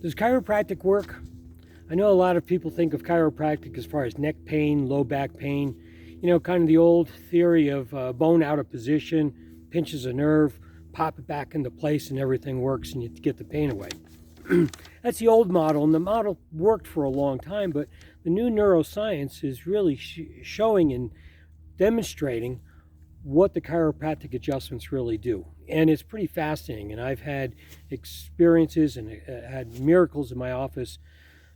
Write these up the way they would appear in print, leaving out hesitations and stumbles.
Does chiropractic work? I know a lot of people think of chiropractic as far as neck pain, low back pain, kind of the old theory of bone out of position, pinches a nerve, pop it back into place and everything works and you get the pain away. That's the old model, and the model worked for a long time, but the new neuroscience is really showing and demonstrating what the chiropractic adjustments really do. And it's pretty fascinating, and I've had experiences and had miracles in my office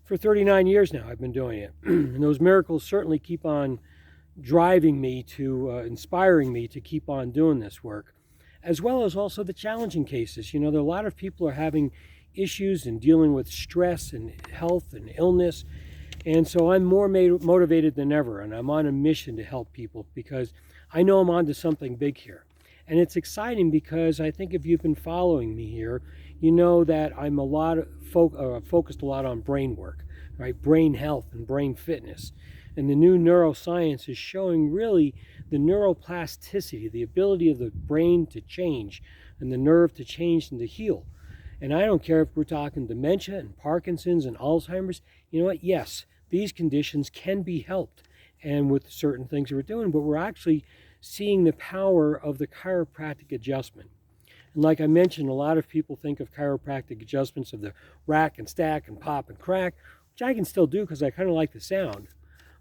for 39 years now. I've been doing it. And those miracles certainly keep on driving me to, inspiring me to keep on doing this work, as well as also the challenging cases. There are a lot of people are having issues and dealing with stress and health and illness. And so I'm more motivated than ever, and I'm on a mission to help people because I know I'm onto something big here. And it's exciting because I think if you've been following me here, you know that I'm focused a lot on brain work, right? Brain health and brain fitness. And the new neuroscience is showing really the neuroplasticity, the ability of the brain to change and the nerve to change and to heal. And I don't care if we're talking dementia and Parkinson's and Alzheimer's. You know what? Yes, these conditions can be helped and with certain things that we're doing, but we're actually seeing the power of the chiropractic adjustment. And like I mentioned, a lot of people think of chiropractic adjustments of the rack and stack and pop and crack, which I can still do because I kind of like the sound.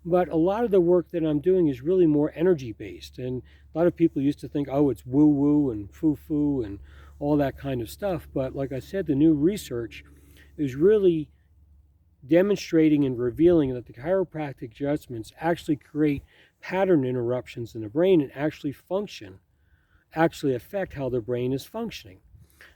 But a lot of the work that I'm doing is really more energy based. And a lot of people used to think, oh, it's woo woo and foo foo and all that kind of stuff. But like I said, the new research is really demonstrating and revealing that the chiropractic adjustments actually create pattern interruptions in the brain and actually affect how the brain is functioning.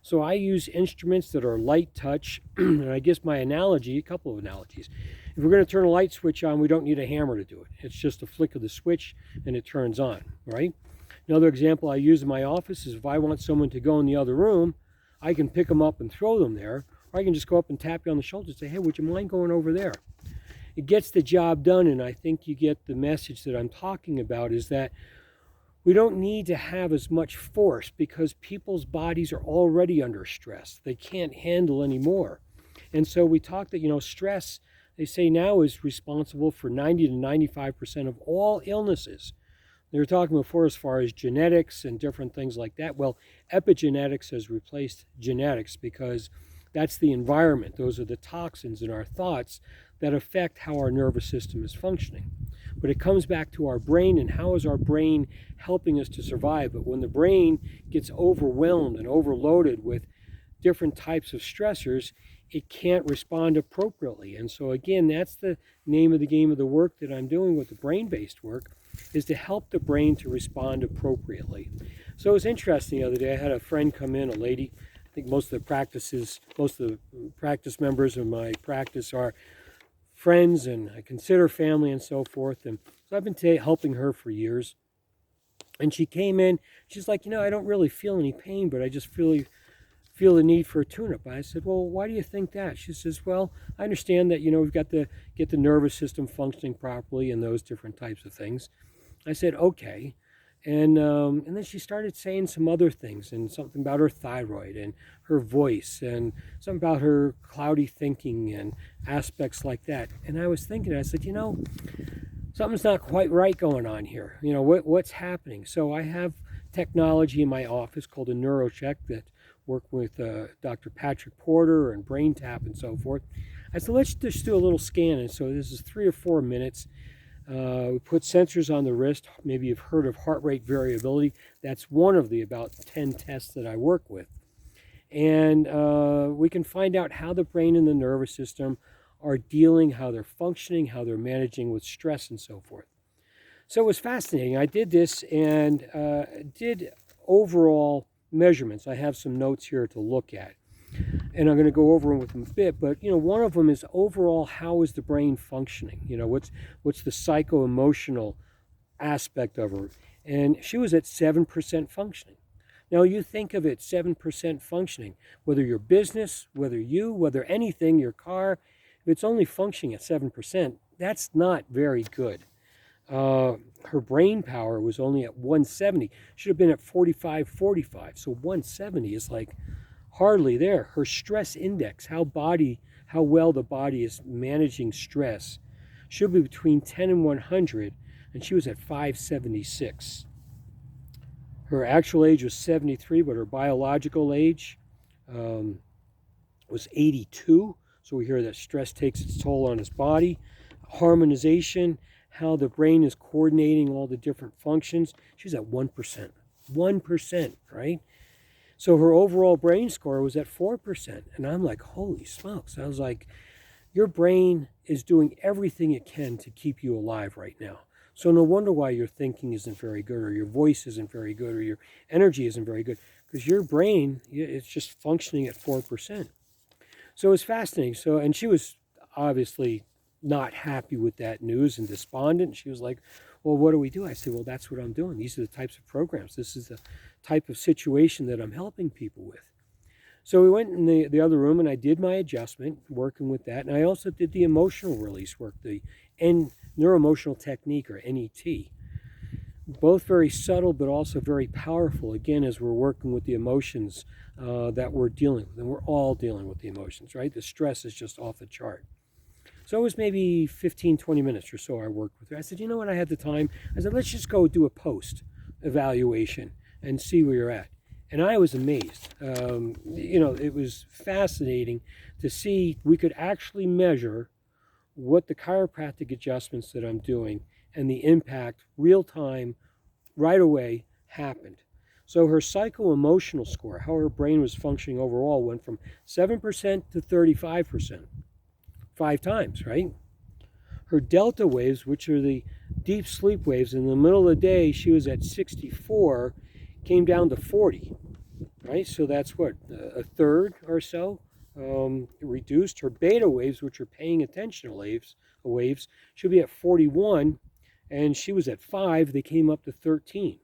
So I use instruments that are light touch, and I guess my analogy, a couple of analogies. If we're going to turn a light switch on, we don't need a hammer to do it. It's just a flick of the switch and it turns on, right? Another example I use in my office is if I want someone to go in the other room, I can pick them up and throw them there, or I can just go up and tap you on the shoulder and say, hey, would you mind going over there? It gets the job done, and I think you get the message that I'm talking about is that we don't need to have as much force because people's bodies are already under stress. They can't handle anymore. And so we talk that, stress, they say now is responsible for 90 to 95% of all illnesses. They were talking before as far as genetics and different things like that. Well, epigenetics has replaced genetics because that's the environment. Those are the toxins in our thoughts that affect how our nervous system is functioning. But it comes back to our brain and how is our brain helping us to survive. But when the brain gets overwhelmed and overloaded with different types of stressors, it can't respond appropriately. And so again, that's the name of the game of the work that I'm doing with the brain-based work, is to help the brain to respond appropriately. So it was interesting the other day. I had a friend come in, a lady. I think most of the practice members of my practice are friends, and I consider family and so forth. And so I've been helping her for years. And she came in, she's like, I don't really feel any pain, but I just feel the need for a tune-up. I said, well, why do you think that? She says, well, I understand that, we've got to get the nervous system functioning properly and those different types of things. I said, okay. And then she started saying some other things, and something about her thyroid and her voice and something about her cloudy thinking and aspects like that. And I was thinking, I said, something's not quite right going on here. What's happening? So I have technology in my office called a NeuralCheck that work with Dr. Patrick Porter and Brain Tap and so forth. I said, let's just do a little scan. And so this is 3 or 4 minutes. We put sensors on the wrist. Maybe you've heard of heart rate variability. That's one of the about 10 tests that I work with. And we can find out how the brain and the nervous system are dealing, how they're functioning, how they're managing with stress and so forth. So it was fascinating. I did this and did overall measurements. I have some notes here to look at, and I'm going to go over them with them a bit. But one of them is overall, how is the brain functioning? What's the psycho-emotional aspect of her? And she was at 7% functioning. Now you think of it, 7% functioning, whether your business, whether anything, your car, if it's only functioning at 7%, that's not very good. Her brain power was only at 170. Should have been at 45. So 170 is like hardly there. Her stress index, how how well the body is managing stress. She'll be between 10 and 100, and she was at 576. Her actual age was 73, but her biological age was 82. So we hear that stress takes its toll on his body. Harmonization, how the brain is coordinating all the different functions. She's at 1%. 1%, right? So her overall brain score was at 4%. And I'm like, holy smokes. I was like, your brain is doing everything it can to keep you alive right now. So no wonder why your thinking isn't very good, or your voice isn't very good, or your energy isn't very good, because your brain, it's just functioning at 4%. So it's fascinating. So, and she was obviously not happy with that news and despondent. She was like, well, what do we do? I said, well, that's what I'm doing. These are the types of programs. This is the type of situation that I'm helping people with. So we went in the other room, and I did my adjustment, working with that. And I also did the emotional release work, the neuroemotional technique, or NET. Both very subtle, but also very powerful, again, as we're working with the emotions that we're dealing with. And we're all dealing with the emotions, right? The stress is just off the chart. So it was maybe 15, 20 minutes or so I worked with her. I said, you know what, I had the time. I said, let's just go do a post evaluation and see where you're at. And I was amazed. It was fascinating to see we could actually measure what the chiropractic adjustments that I'm doing and the impact real time, right away, happened. So her psycho-emotional score, how her brain was functioning overall, went from 7% to 35%. 5 times, right? Her delta waves, which are the deep sleep waves, in the middle of the day, she was at 64, came down to 40, right? So that's what, a third or so reduced. Her beta waves, which are paying attention waves, should be at 41, and she was at 5. They came up to 13.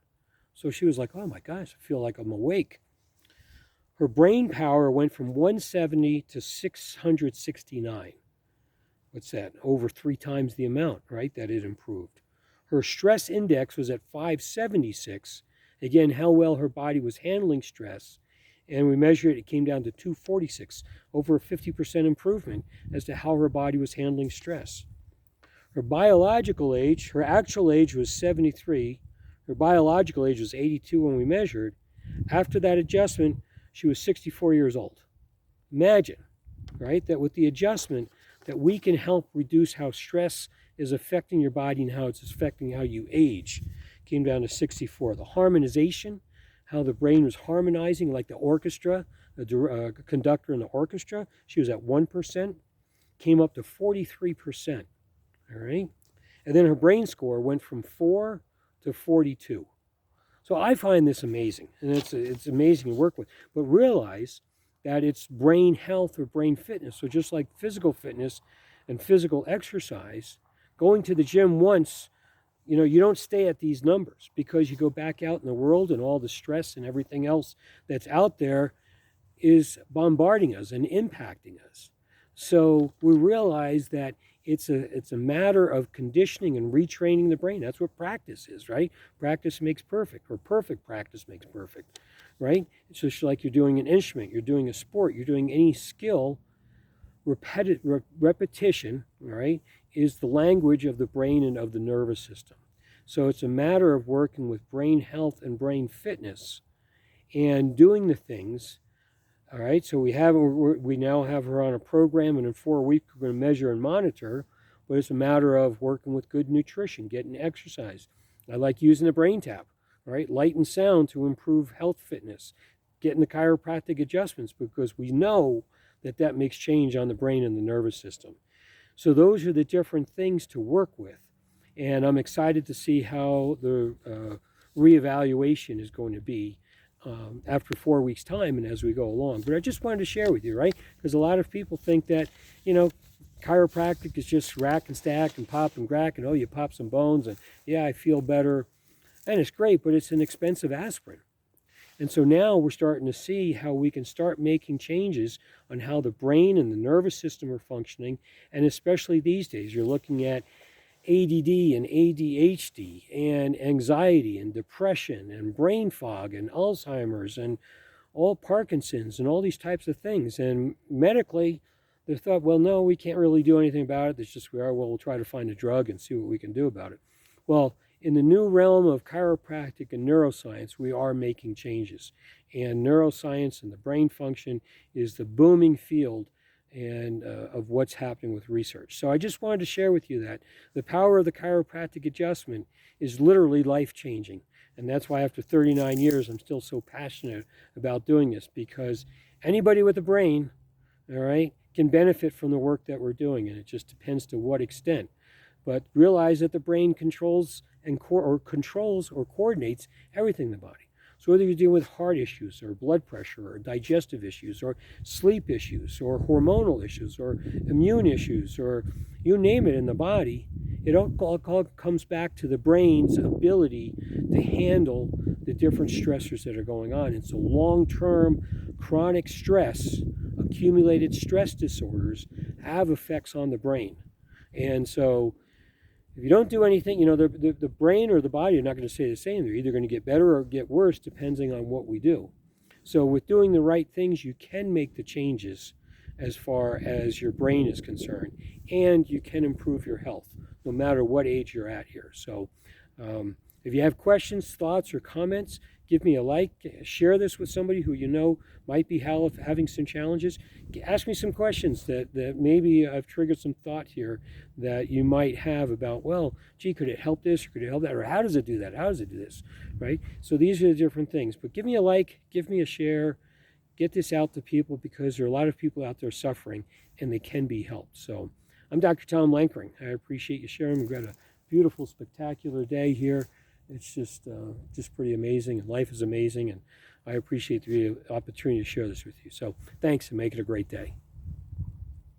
So she was like, oh my gosh, I feel like I'm awake. Her brain power went from 170 to 669. What's that? Over 3 times the amount, right, that it improved. Her stress index was at 576. Again, how well her body was handling stress. And we measured it, it came down to 246, over a 50% improvement as to how her body was handling stress. Her biological age, her actual age was 73. Her biological age was 82 when we measured. After that adjustment, she was 64 years old. Imagine, right, that with the adjustment, that we can help reduce how stress is affecting your body and how it's affecting how you age. Came down to 64. The harmonization, how the brain was harmonizing like the orchestra, the conductor in the orchestra, she was at 1%, came up to 43%, all right? And then her brain score went from 4 to 42. So I find this amazing, and it's amazing to work with. But realize that it's brain health or brain fitness. So just like physical fitness and physical exercise, going to the gym once, you don't stay at these numbers, because you go back out in the world and all the stress and everything else that's out there is bombarding us and impacting us. So we realize that it's a matter of conditioning and retraining the brain. That's what practice is, right? Practice makes perfect, or perfect practice makes perfect, right? It's just like you're doing an instrument, you're doing a sport, you're doing any skill. Repetition, all right, is the language of the brain and of the nervous system. So it's a matter of working with brain health and brain fitness and doing the things. All right, so we now have her on a program, and in 4 weeks we're going to measure and monitor, but it's a matter of working with good nutrition, getting exercise. I like using the brain tap, right? Light and sound to improve health fitness, getting the chiropractic adjustments, because we know that makes change on the brain and the nervous system. So those are the different things to work with, and I'm excited to see how the reevaluation is going to be after 4 weeks' time and as we go along. But I just wanted to share with you, right? Because a lot of people think that, chiropractic is just rack and stack and pop and crack, and you pop some bones and yeah, I feel better. And it's great, but it's an expensive aspirin. And so now we're starting to see how we can start making changes on how the brain and the nervous system are functioning. And especially these days, you're looking at ADD and ADHD and anxiety and depression and brain fog and Alzheimer's and all Parkinson's and all these types of things. And medically, they thought, well, no, we can't really do anything about it. It's just we'll try to find a drug and see what we can do about it. Well, in the new realm of chiropractic and neuroscience, we are making changes. And neuroscience and the brain function is the booming field and of what's happening with research. So I just wanted to share with you that the power of the chiropractic adjustment is literally life-changing. And that's why after 39 years, I'm still so passionate about doing this, because anybody with a brain, all right, can benefit from the work that we're doing, and it just depends to what extent. But realize that the brain controls or coordinates everything in the body. So whether you're dealing with heart issues or blood pressure or digestive issues or sleep issues or hormonal issues or immune issues or you name it in the body, it all comes back to the brain's ability to handle the different stressors that are going on. And so long-term chronic stress, accumulated stress disorders have effects on the brain. And so if you don't do anything, the brain or the body are not going to stay the same. They're either going to get better or get worse depending on what we do. So with doing the right things, you can make the changes as far as your brain is concerned, and you can improve your health no matter what age you're at here. So if you have questions, thoughts, or comments, give me a like. Share this with somebody who you know might be having some challenges. Ask me some questions that maybe I've triggered some thought here that you might have about, well, gee, could it help this or could it help that? Or how does it do that? How does it do this? Right? So these are the different things. But give me a like, give me a share, get this out to people, because there are a lot of people out there suffering and they can be helped. So I'm Dr. Tom Lankering. I appreciate you sharing. We've got a beautiful, spectacular day here. It's just pretty amazing, and life is amazing, and I appreciate the opportunity to share this with you. So thanks, and make it a great day.